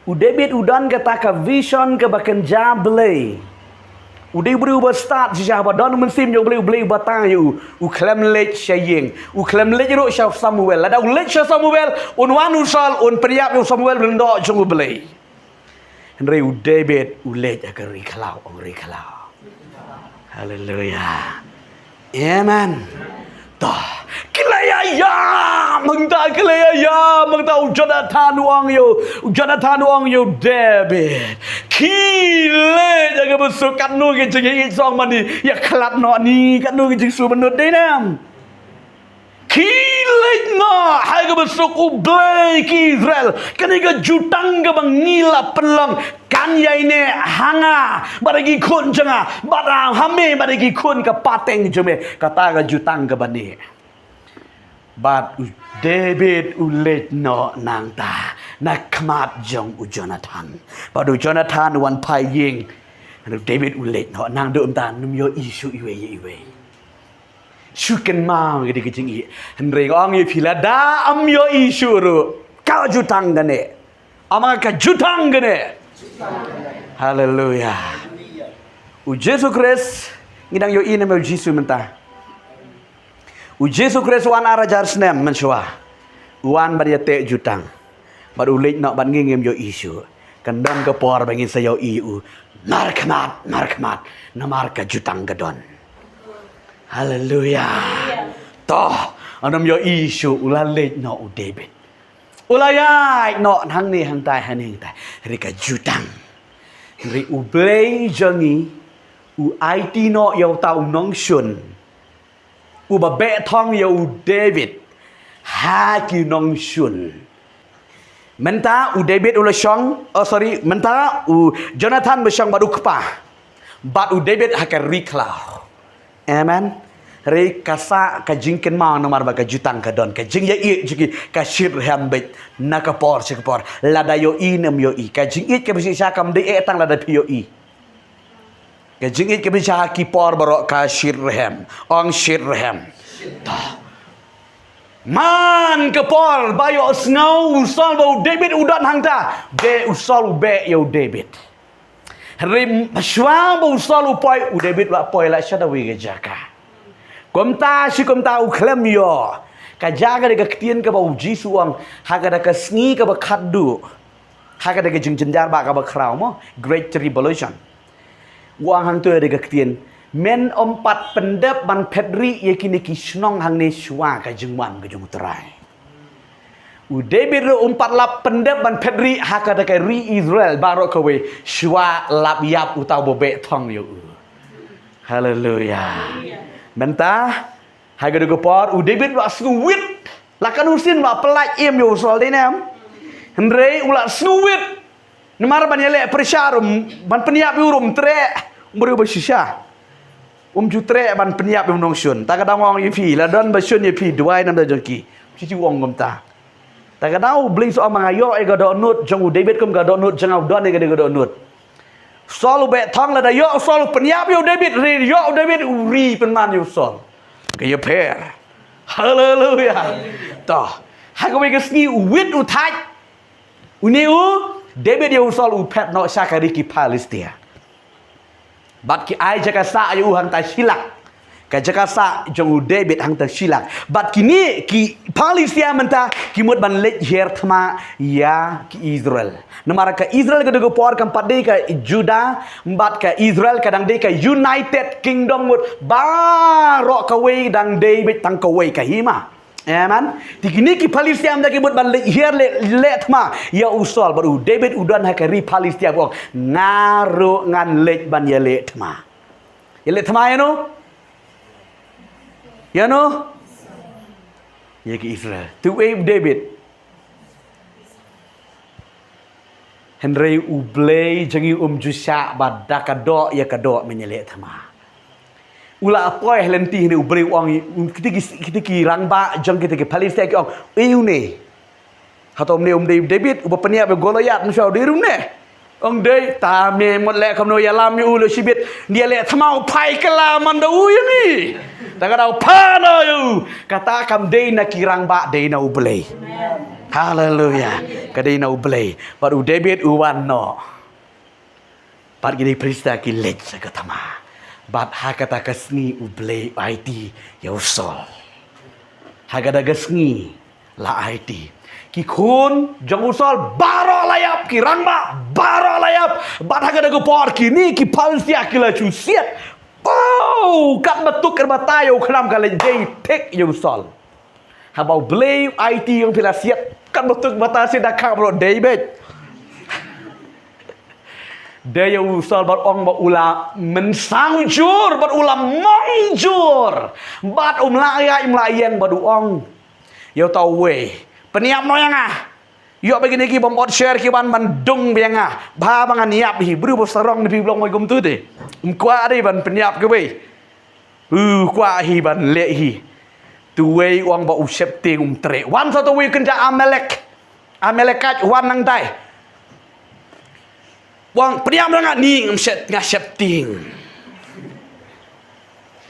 David udan kata ka vision ke bakan jable. Udai berubah start sejak badan mensim yang boleh batang you. Uklam lech saying. Uklam lech ro syaf Samuel. Ada lech syaf Samuel unwan usal un priap yo Samuel benda jong boleh. Henry David ulech agar rikalau ong rikalau. Haleluya. Amen. Tah kilaya mengta Jonathan uang yo David kile jaga besok kan nu ke jeng song mani ya khalat no ni kan nu ke jeng su menut dei nam kile no hai ke besok ublai ki Israel kan ke jutang ke bangila pelang kan yai ne hanga baragi kun janga barang hame baragi kun ke pateng jeme kata ke jutang ke bani bat David ulet no nang ta nak kmat jong Jonathan padu Jonathan wan pai ying David ulet no nang do ta num yo isu iwe suken ma gede kecing i henry ong ye filada am yo isu ru ka jutang gane ama ka jutang gane haleluya Yesus Kristus ngidang yo ina me Yesus mentah Yesus Kristus wan arajar snem mensua wan badia te jutang baru lek nak ban ngem yo isu kandang ke por bangin sayo iu markamat namar ka jutang gadon. Haleluya. Toh anam yo isu ulalej no u David. Ulayai no hang ni hang tai haning tai. Rika jutang. Ri u blei jangi u IT no yo tau nong shun. U ba be thong yo David. Ha ki nong shun. Menta u David ula shong, menta u Jonathan besyong badu kepa. Bat u David haka riklau. Amen. Ri kasa ka jingken ma nomar ba ka jutang ka don ka jing ya i jiki ka shir hambet nakapor sikapor lada yo i nam yo i ka jing it ka bisi sya kam de e tang lada pi yo i. Ka jing it ka bisi ki por barok ka shir ham ong shir ham. Man kepol bayo snow usol bau David udan hangta de usol be yo David rim shwa bau usol upoi u David wa poi la shada wi jaka komta u klem yo ka jaga de ka ktien ka bau jisu ang haga de ka sngi ka ba khaddu haga de ka jingjenjar ba ka ba kraw mo great tribulation wang hang tu de ka ktien men ompat pendep ban pedri yakini kisnong hang ne shwa ka jengman ka jung terai u David ro umpat lap pendep ban pedri hakada ka ri Israel baro ka we shwa lap yap utau bobe thong yo. Haleluya. Menta haga de por u David wa skuwit lakan usin wa pelaj em yo sol de nam hendre ula skuwit nemar ban yele presyarum ban peniap urum tre umri basisya jutre ban peniap yang nongsun tak kadang wong yipi la don basun yipi duai nam da jongki cici wong gomta tak kadang bling so mangayo e gado nut jong David kum gado nut jang don e gado nut sol be thong la da yo sol peniap yo David ri yo David uri penman yo sol ke yo per haleluya toh hago we gesni wit utai uniu David yo sol u pet no sakari ki Palestina. Bat ki ai jaka sa ayu hang ta silak ka jaka sa jong David hang ta silak bat kini ki Palestina menta ki mut ban lej her thma ya ki Israel namara ka Israel ka dogo por kam padde ka Juda bat ka Israel kadang de ka United Kingdom mut ba ro ka we dang David tang ka we ka hima. Amen. Tikini ki Palestina mda ki mut ban lej her le thma ya usol baru David udan ha ka ri Palestina bong ngaro ngan lej ban ya le thma. Ya le thma ya no? Ya no? Ya ki Israel. Tu we David. Henry ublei jangi jusya badaka do ya ka do menyele thma. Ula apoy lenti ni ubri wang kita ki rangba jang kita ki Palestina ki ong eu ne hatom ne David uba penia be Goliath msau di rum ne ong de ta me mot le kam no ya lam yu lo sibit dia le thamau pai kala man da u ni ta ka dau pa no yu kata kam de na ki rangba de na ublei haleluya ka de na ublei baru David uwan no pat gini Palestina ki lej sa katama bat hakata kasni ublei IT ya usol hagada gasni la IT ki kun jang usol baro layap ki rangba baro layap bat hagada go por ki ni ki Palestina ki la chu siat pau kat batuk ker batayo kram kala jei tek ya usol habau blei IT yang pila siat kat batuk batasi dak bro David Daya usal bat ong bat ula mensangjur bat ula mangjur bat layai melayan bat ong yo tau we peniap no yang yo begini ki bombot share ki ban bandung biang ba bangan niap hi bru bosarong ni blong moi gum tu de kwa de ban peniap ke we kwa hi ban le hi tu we ong ba usep ting tre wan satu we kenja Amalekat wan nang tai wang peniap dengan ni ngasep ting.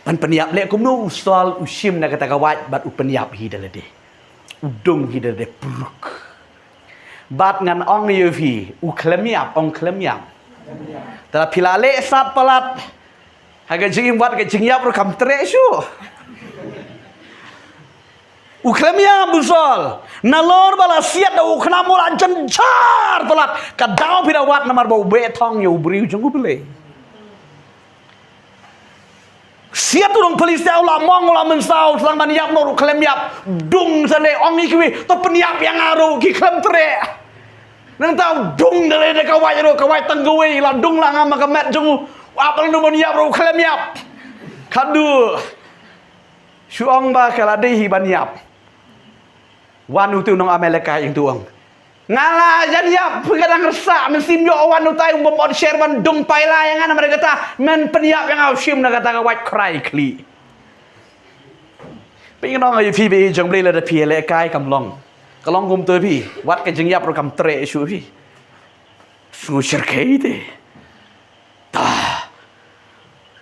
Pan peniap lek kumnu usol usim na kata kawat bat u peniap hi dalade. Udung hi dalade puruk. Bat ngan ong ni yufi u klemiap ong klemiap. Tala pilale sat palat. Haga jingim wat ke jingyap ro kam tre syu. Uklemia busol. Nalor bala siat da uknamul ancar telat. Kadau pirawat namar bau betong ya ubriu jenggu bele. Siat tu dong polis dia ulah mong ulah mensau selang maniap nor uklem yap dung sane ong ikwi to peniap yang aru ki klem tre. Nang tau dung dale de kawai ro kawai tenggewe la dung la ngam kamet jenggu. Apa nu maniap ro uklem yap. Kadu. Suong ba kalade hi baniap. Wan utu nong Amerika yang tuang. Ngalah jan yap kadang resak mesim yo wan utai umpon sherman dung paila yang ana mereka kata men peniap yang au sim na kata white cry kli. Ping nong ai phi be jong ble la de phi le kai kam long. Kalong gum tu phi wat ka jing yap ro kam tre su phi. Su sher kai de. Ta.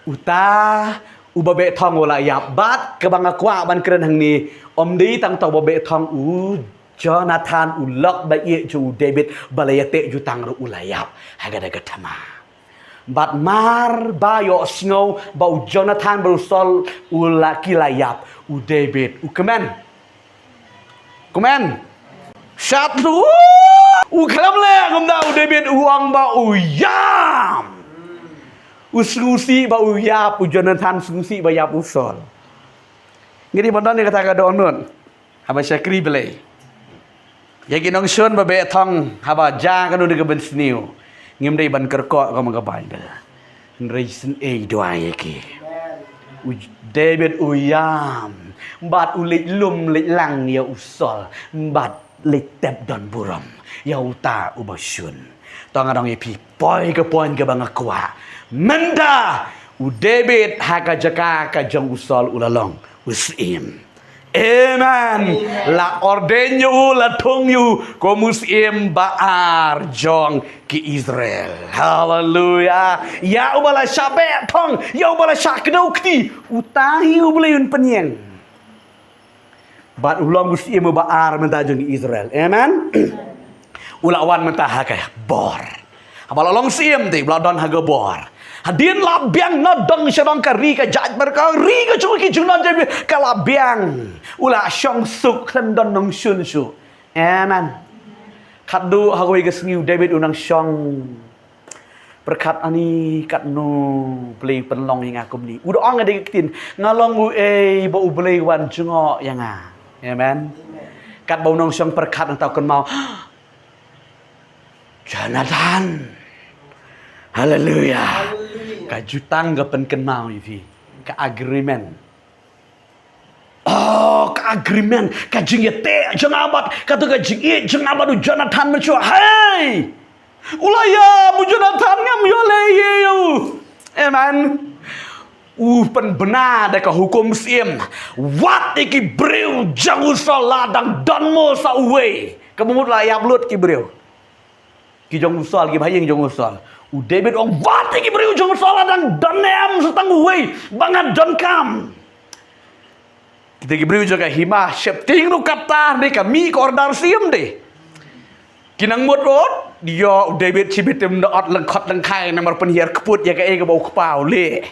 Uta ubabe thong wala yap bat ke bang akwa ban kren hang ni om di tang tau babe thong Jonathan ulok ba ye ju David balayate ju tang ru ulayap hagada gatama bat mar ba yo snow ba Jonathan berusol ulaki layap David kemen satu kelam le ngomda David uang ba yam ususi ba uyap Jonathan susi ba yap usol ngiri bondan ni kata ka donun haba syakri belai yagi nong shon ba be thong haba ja ka nu de ben sniu ngim dei ban kerko ka mang ka bai ka reason e doa yaki David uyam bat ulit lum lit lang ya usol bat lit tep don buram ya uta ubashun tong adong epi poi ka pon ka bang akwa menda David haka jaka ka jong usol ulalong usim. Amen. La ordenyo la tongyu ko musim baar jong ki Israel. Hallelujah. Ya ubala syabe tong, ya ubala syakno kti utahi ubleun penyeng. Bat ulang musim baar menta jong Israel. Amen. Ulawan menta haka bor. Abala long sim ti bladon haga bor. Hadin labiang nodong syabang kari ka jaj berka ri ka cuma ki junan jadi ka labiang ula syong suk klandon nong syun su amen kadu hagoi gesngiu David unang syong berkat ani kat no play penlong yang akum ni udah ang ada kitin ngalong u bau play wan jungo yang amen kat bau nong syong berkat atau kan mau Jonathan haleluya ka jutang ga penkenau ifi ka agreement ka agreement ka jingete jengabat katu ka jingi jengabat Jonathan mencoba hey ulaya mu Jonathan ngam yo le you amen pen benar da ka hukum sim wat iki breu jangu saladang donmo sa uwe kemut layap lut ki breu ki jong usol ki bhayeng jong usol David ong vati ki beri ujung salah dan donem setang uwe bangat don kam kita ki beri ujung ka hima septing nu kapta ni kami ko ordar sim de kinang mut rot dia David cibitem da ot lengkot lengkai nomor penhiar keput ya ka e ka bau kepau le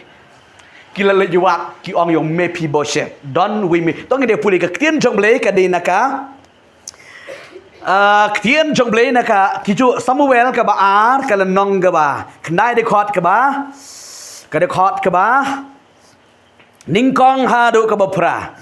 kila le juwat ki ong yong mepi boshet don we me tong de puli ka tien jong ble ka de naka Ketian jong blay naka kiju Samuel ka baar ka lenong ka ba knai de khot ka ba ka de khot ka ba ningkong hadu ka ba pra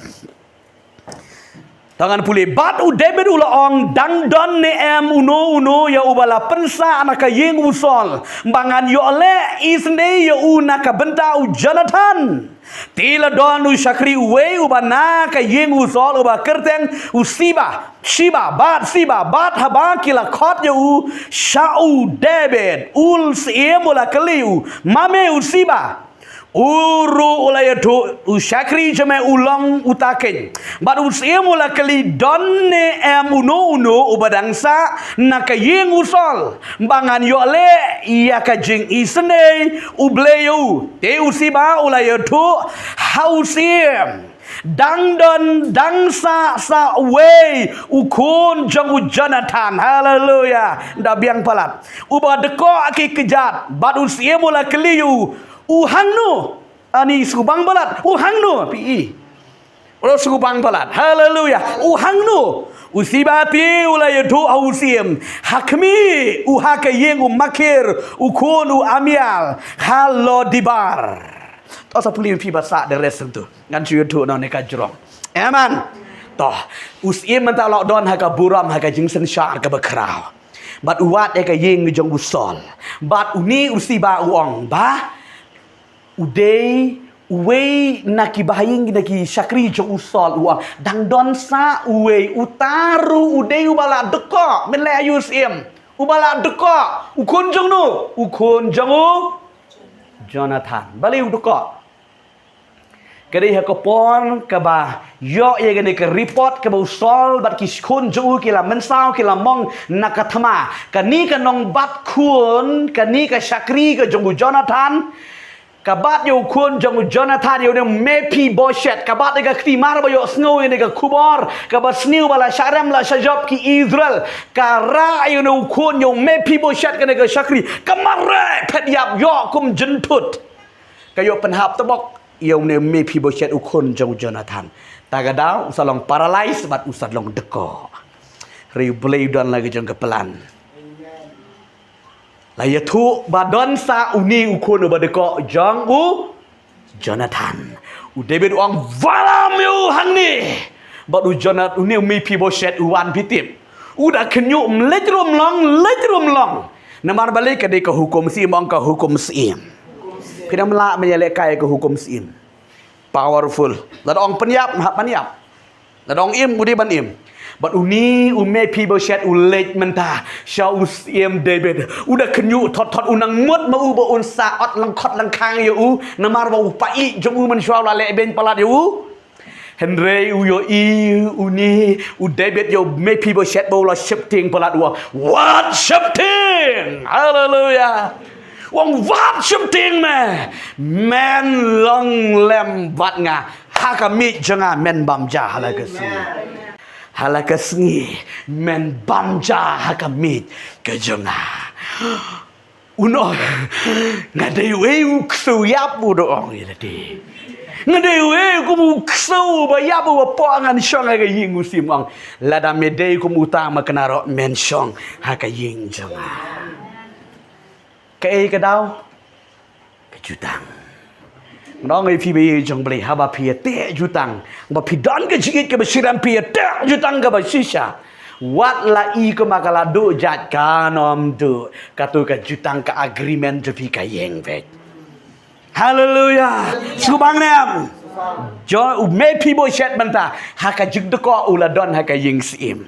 tangan puli bat David ulaong dang don ne uno ya ubala pensa anaka yeng usol bangan yo le isne ya una ka benta Jonathan tila don syakri we ubana ka yeng usol uba kerteng usiba shiba bat haba kila khot yo shau David ul siemula kaliu mame usiba uru ulayatu usyakri jame ulang utaken bat usiemula kali donne uno ubadangsa nakayeng usol bangan yole iya kajing isne ubleyu te usiba ulayatu hausiem dangdon dangsa sa way ukun jong Jonathan haleluya dabiang palat uba deko aki kejat bat usiemula kaliu uhangnu ani subang balat uhangnu pi Ro sugubang palat. Haleluya. Uhang nu. Usibati ulay do ausiem. Hakmi uhakayeng makir ukun amial. Halo dibar. Toh sapuli pi bahasa the rest tu. Ngan cuy tu no neka jurong. Amen. Toh usiem mentah lockdown haka buram haka jingsen syar ka bakrau. Bat uat eka yeng jong usol. Bat uni usiba uong ba. Udai uwe naki bahaying naki syakri jong usol uang dang don sa uwe utaru udai ubala deko melayu sim ubala deko ukun jong nu ukun jong u Jonathan bali deko kadai hakopon kaba yo ye gane ke report kaba usol bat ki kun jong u kila mensau kila mong nakathama kani kanong bat kun kani ka syakri ka jong u Jonathan kabat yo kun jong Jonathan yo ne mepi boshet kabat ga khtimar ba yo snow ne ga kubor kabat sniu bala sharam la shajab ki Israel kara yo ne kun yo mepi boshet ka ne ga shakri kamare phadiap yo kum jentut kayo penhap tabok yo ne mepi boshet ukun jong Jonathan tagadau usalong paralyze bat usalong deko riu boleh dan lagi jong kepelan Laya tu badon sa uni ukun badeko jang u Jonathan. U David uang valam yu hangni. Bad u Jonathan uni mi pi boshet uwan pitip. Udah kenyu lejrum long. Namar balik ke hukum sim ang ka hukum sim. Kena melak menyelekai ke hukum sim. Powerful. Lada ong penyap hak penyap. Lada ong im budi ban im. But uni ume people shed ulej mentah sha usiem David udah kenyu tot unang mut ma u ba un sa ot lang khot lang khang yo u namar ba u pai jong u man shwa la le ben palat yo u Henry u yo i uni u David yo me people shed bo la shifting palat wa what shifting hallelujah wong what shifting man long lem wat nga hakami janga men bam ja halakasi halakasngi men bamja hakamit kejonga uno ngadai we uksu yap udoong ilati ngadai we kumu uksu ba yap ba pongan shong aga ying usimong lada medei kumu utama kenaro men shong haka ying jonga kei kadau kejutang Nong ai phi be jong ble ha ba phi te jutang ba phi don ke jigit ke besiram phi te jutang ke ba shisha wat la i ke makala do jat kanom do katu ke jutang ke agreement je phi ka yeng ve hallelujah subang nem jo me phi bo shet manta ha ka jig de ko ula don ha ka yeng sim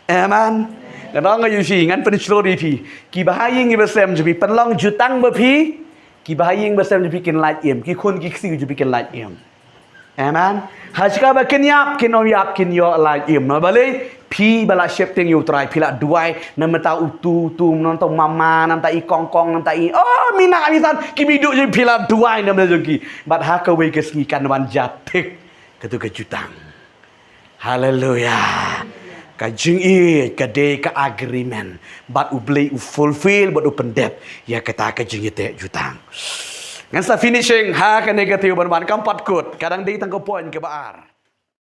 amen nong ai phi ngan pen slori phi ki ba ha yeng be sem je phi pen long jutang ba phi Ki bahaying basam je bikin light em ki khun ki ksi je bikin light em amen hajka ba kin yap kin om yap kin yo light em no bale phi bala shifting you try phila duai nam ta utu tu non to mama nam ta i kong nam ta i oh mina misan ki bidu je phila duai nam je ki bat ha ka we ke ski kan wan jatik ketu kejutang hallelujah ka jing i ka de ka agreement but u play u fulfill but u pendep ya kata ka jing te jutang ngan sa finishing ha ka negative ban kam pat kut kadang di tang ko point ke baar